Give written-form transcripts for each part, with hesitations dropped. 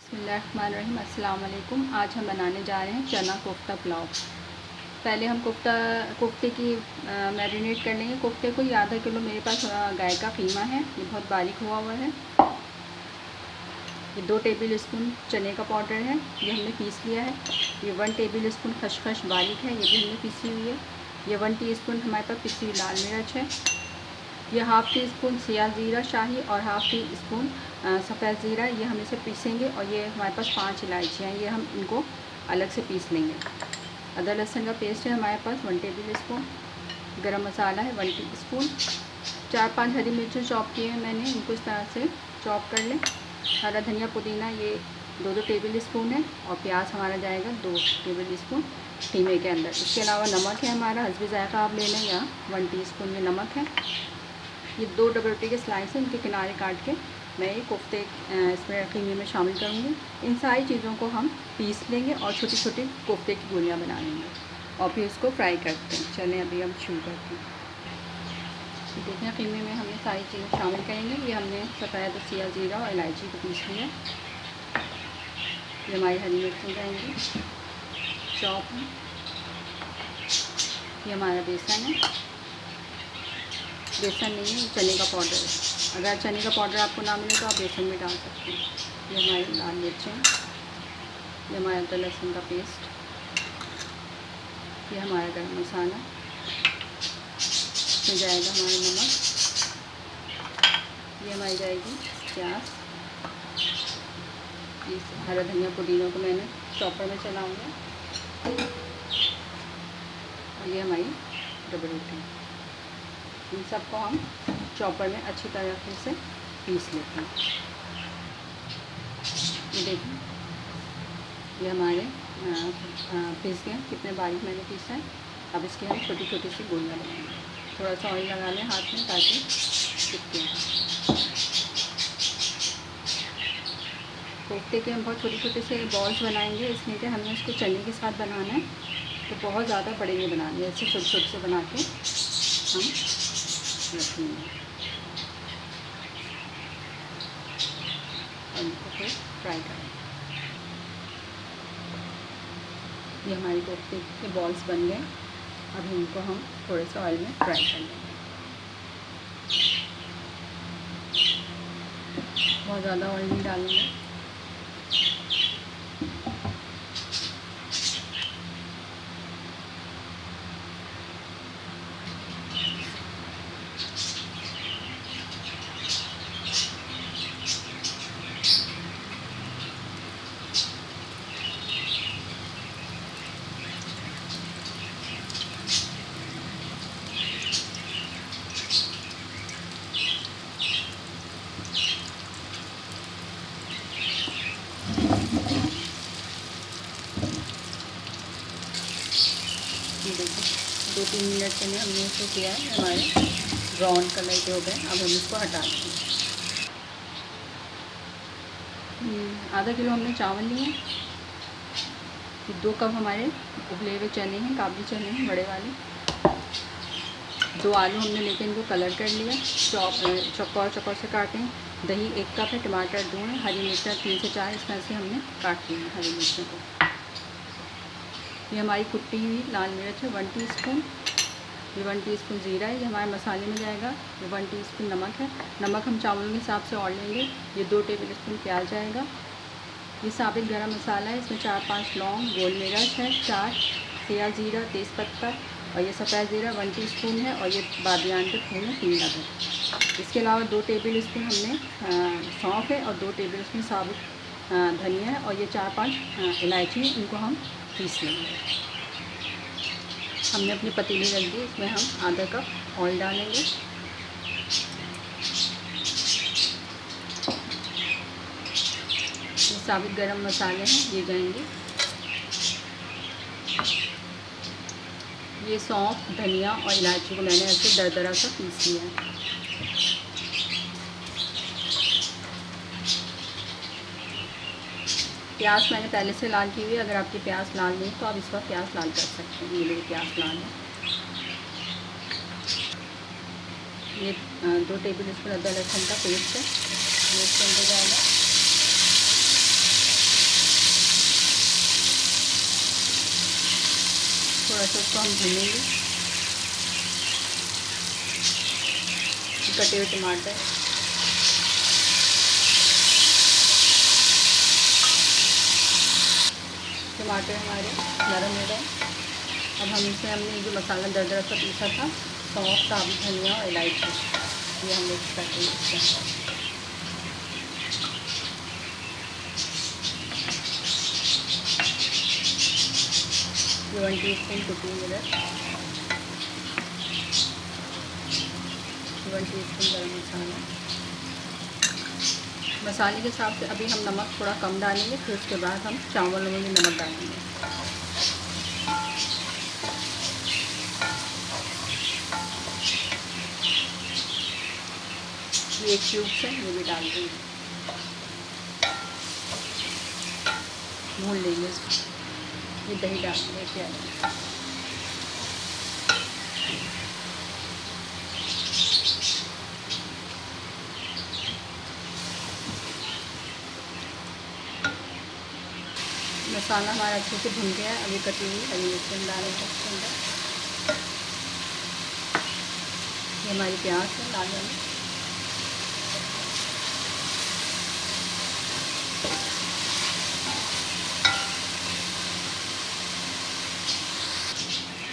बिस्मिल्लाहिर्रहमानिर्रहीम। अस्सलाम वालेकुम। आज हम बनाने जा रहे हैं चना कोफ्ता पुलाव। पहले हम कोफ्ते की मैरिनेट कर लेंगे। कोफ्ते को ये आधा किलो मेरे पास गाय का कीमा है, ये बहुत बारीक हुआ है। ये 2 टेबल स्पून चने का पाउडर है, ये हमने पीस लिया है। ये 1 टेबल स्पून खसखस बारीक है, ये भी हमने पीसी हुई है। ये 1 टीस्पून हमारे पास पिसी हुई लाल मिर्च है। ये हाफ़ टी स्पून सिया ज़ीरा शाही और हाफ़ टी स्पून सफ़ेद ज़ीरा, ये हम इसे पीसेंगे। और ये हमारे पास 5 इलायचियाँ हैं, ये हम इनको अलग से पीस लेंगे। अदरक लहसुन का पेस्ट है हमारे पास 1 टेबल स्पून। गरम मसाला है 1 टीस्पून। 4-5 हरी मिर्चें चॉप किए हैं मैंने, इनको इस तरह से चॉप कर लें। हरा धनिया पुदीना ये 2-2 टेबल स्पून है। और प्याज हमारा जाएगा 2 टेबल स्पून कीमे के अंदर। इसके अलावा नमक है हमारा, हस्बे ज़ायक़ा आप ले लें, या 1 टीस्पून ये नमक है। ये 2 डबल रोटी के स्लाइस हैं, इनके किनारे काट के मैं ये कोफ्ते इसमें कीमे में शामिल करूँगी। इन सारी चीज़ों को हम पीस लेंगे और छोटी छोटी कोफ्ते की गोलियाँ बना लेंगे और फिर इसको फ्राई करते हैं। चलें अभी हम शुरू करते हैं। देखें कीमे में हम ये सारी चीज़ें शामिल करेंगे। ये हमने सफ़ेद सिया ज़ीरा और इलायची को पीस लिया। ये हमारी हरी मिर्च जाएंगी चॉप है। ये हमारा बेसन है, बेसन नहीं है, चने का पाउडर है। अगर चने का पाउडर आपको ना मिले तो आप बेसन भी डाल सकते हैं। ये हमारी लाल मिर्चें, ये हमारा अदरक लहसुन का पेस्ट, ये हमारा गरम मसाला, इसमें जाएगा हमारा नमक, ये हमारी जाएगी प्याज, इस हरा धनिया पुदीना को मैंने चॉपर में चलाऊँगा। और ये हमारी डबल रोटी। इन सबको हम चॉपर में अच्छी तरीके से पीस लेते हैं। ये देखिए ये हमारे पीस गए, कितने बारीक मैंने पीसा है। अब इसकी हम छोटी छोटी सी गोलियाँ बनाएंगे। थोड़ा सा ऑयल लगा लें हाथ में ताकि चिपके। कोफ्ते के हम बहुत छोटे छोटे से बॉल्स बनाएंगे, इसलिए कि हमें उसको चने के साथ बनाना है, तो बहुत ज़्यादा बड़े नहीं बनाने। ऐसे छोटे छोटे से बना के हम रखेंगे और इनको फिर फ्राई करेंगे। ये हमारी कोफ्ते के बॉल्स बन गए। अब इनको हम थोड़े से ऑयल में फ्राई कर लेंगे। बहुत ज़्यादा ऑयल नहीं डालेंगे। ये देखिए 2-3 मिनट के लिए हमने इसको किया है, हमारे ब्राउन कलर के हो गए। अब हम इसको हटा देंगे। आधा किलो हमने चावल लिए हैं। 2 कप हमारे उबले हुए चने हैं, काबुली चने हैं बड़े वाले। 2 आलू हमने लेके इनको कलर कर लिया, चौकोर से काटें। दही 1 कप है, टमाटर 2 हैं, हरी मिर्चा 3 से 4 इस तरह से हमने काट ली है हरी मिर्चों को। ये हमारी कुटी हुई लाल मिर्च है 1 टीस्पून। ये 1 टीस्पून ज़ीरा है, ये हमारे मसाले में जाएगा। ये 1 टीस्पून नमक है, नमक हम चावल के हिसाब से और लेंगे। ये 2 टेबल स्पून प्याज जाएगा। ये साबित गरम मसाला है, इसमें 4-5 लौंग, गोल मिर्च है 4, सिया ज़ीरा, तेज़पत्ता और ये सफ़ेद ज़ीरा 1 टीस्पून है। और ये बादियान के फूल हैं 3 अदर। इसके अलावा 2 टेबल स्पून हमने सौंफ है और 2 टेबल स्पून साबुत धनिया है। और ये 4-5 इलायची है, इनको हम पीस लेंगे। हमने अपनी पतीली रख दी, इसमें हम आधा कप ऑयल डालेंगे। ये साबित गरम मसाले हैं, ये जाएंगे। ये सौंफ, धनिया और इलायची को मैंने ऐसे दरदरा सा पीस लिया है। प्याज मैंने पहले से लाल की हुई है। अगर आपकी प्याज लाल नहीं तो आप इस वक्त प्याज लाल कर सकते हैं। ये मेरी प्याज लाल है। ये 2 टेबल स्पून अदरक लहसुन का पेस्ट है, ये इसके अंदर जाएगा। थोड़ा सा उसको हम भूनेंगे। कटे हुए टमाटर, टमाटर हमारे नरम हो गए। अब हम इसमें हमने जो मसाला दरदरा सा पीसा था, सौंफ, साबुत धनिया और इलायची, ये हम मिक्स करते हैं इसके अंदर। ये 1 टीस्पून कुकिंग मिर्च, 1 टीस्पून गरम मसाला। मसाले के हिसाब से अभी हम नमक थोड़ा कम डालेंगे, फिर उसके बाद हम चावलों में भी नमक डालेंगे। ये 1 क्यूब है, ये भी डाल देंगे, भून लेंगे इसको। ये दही डाल देंगे। मसाला हमारा अच्छे से भुन गया है। अभी कटी हुई हरी मिर्च डालेंगे इसके अंदर। ये हमारी प्याज है लाल वाली।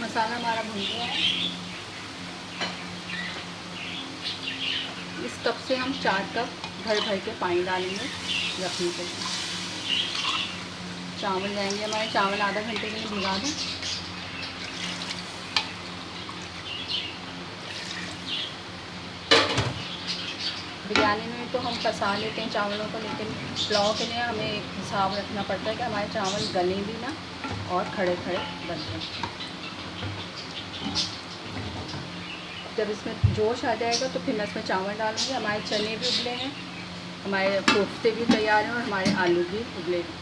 मसाला हमारा भुन गया है। इस कप से हम 4 कप भर भर के पानी डालेंगे रखने के लिए। चावल जाएंगे हमारे, चावल आधा घंटे के लिए भिगा दें। बिरयानी में तो हम पसा लेते हैं चावलों को, लेकिन पुलाव के लिए हमें एक हिसाब रखना पड़ता है कि हमारे चावल गलें भी ना और खड़े खड़े बन जाएं। जब इसमें जोश आ जाएगा तो फिर मैं इसमें चावल डालूँगी। हमारे चने भी उबले हैं, हमारे कोफ्ते भी तैयार हैं और हमारे आलू भी उबले हैं।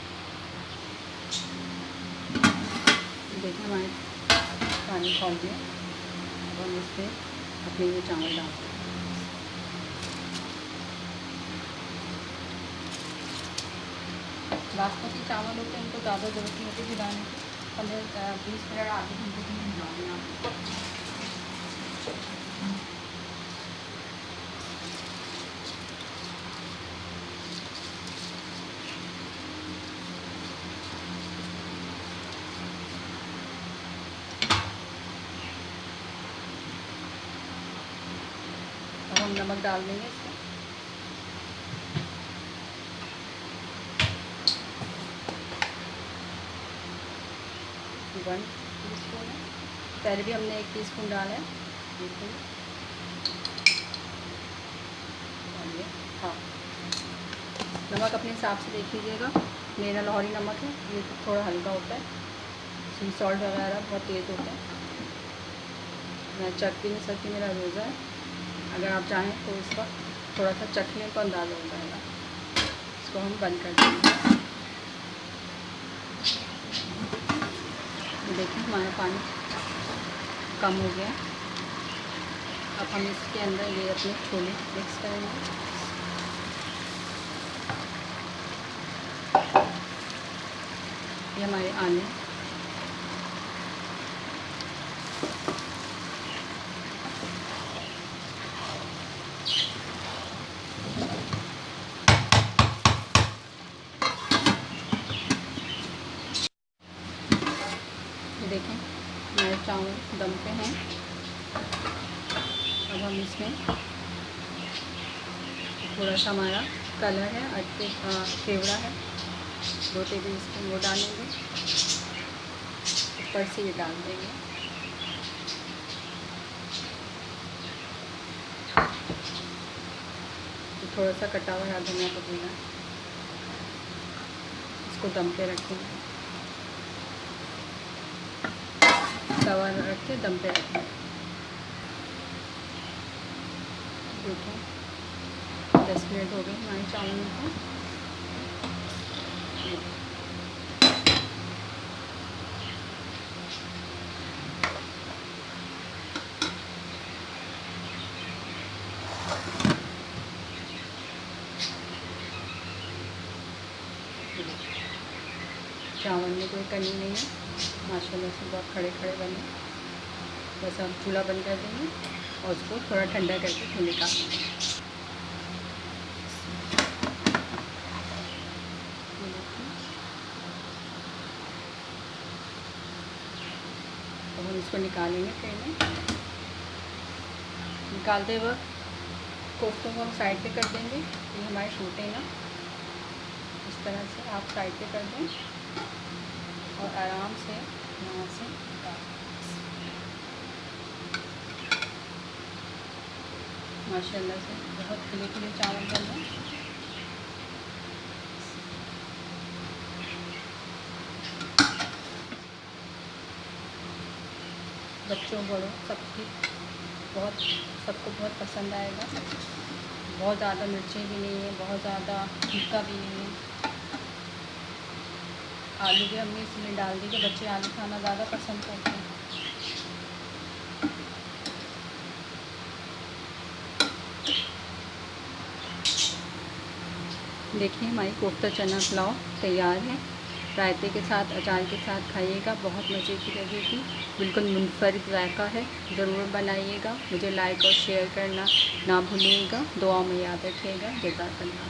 देखिए हमारे पानी खोल दिया। अब हम इसमें अपने ये चावल डालते हैं। बासमती चावल होते हैं, उनको ज़्यादा ज़रूरत नहीं होती भिगाने की। 15-20 मिनट आधे घंटे के लिए भिगा देना आपको। अब हम नमक डाल देंगे इसमें। वन टीस्पून है, पहले भी हमने 1 टीस्पून डाला है। हाँ, नमक अपने हिसाब से देख लीजिएगा। मेरा लाहौरी नमक है, ये थोड़ा हल्का होता है। सी सॉल्ट वगैरह बहुत तेज़ होता है। मैं चख भी नहीं सकती, मेरा रोज़ा है। अगर आप चाहें तो इसका थोड़ा सा चखने को अंदाज़ा हो जाएगा। इसको हम बंद कर देंगे। देखिए हमारा पानी कम हो गया। अब हम इसके अंदर ये अपने छोले मिक्स करेंगे। ये हमारे आलू, देखें हमारे चावल दम पे हैं। अब हम इसमें थोड़ा सा हमारा कलर है, अटके केवड़ा है, 2 टेबल स्पून वो डालेंगे। ऊपर से ये डाल देंगे। तो थोड़ा सा कटा हुआ है धनिया पुदीना, इसको दम पे रखेंगे। तवा रख के दम पे रखें। देखो 10 मिनट हो गए हमारे चावल को। चावल में कोई कमी नहीं है। माशाल्लाह से बहुत खड़े खड़े बने। बस हम चूल्हा बंद कर देंगे और उसको थोड़ा ठंडा करके फिर निकाल देंगे। अब हम इसको निकालेंगे ट्रे में। निकालते वक्त कोफ्तों को हम साइड पे कर देंगे, ये हमारे छूटे ना। इस तरह से आप साइड पे कर दें और आराम से यहाँ से माशाल्लाह से बहुत खिले खिले चावल बन रहे हैं। बच्चों बड़ों सबको बहुत पसंद आएगा। बहुत ज़्यादा मिर्ची भी नहीं है, बहुत ज़्यादा तीखा भी नहीं है। आलू भी हमने इसमें डाल दी कि बच्चे आलू खाना ज़्यादा पसंद करते हैं। देखिए हमारी कोफ्ता चना पुलाव तैयार है। रायते के साथ, अचार के साथ खाइएगा, बहुत मज़े की लगेगी। बिल्कुल मुनफरिद जायका है, ज़रूर बनाइएगा। मुझे लाइक और शेयर करना ना भूलिएगा। दुआ में याद रखिएगा। जज़ाकल्लाह।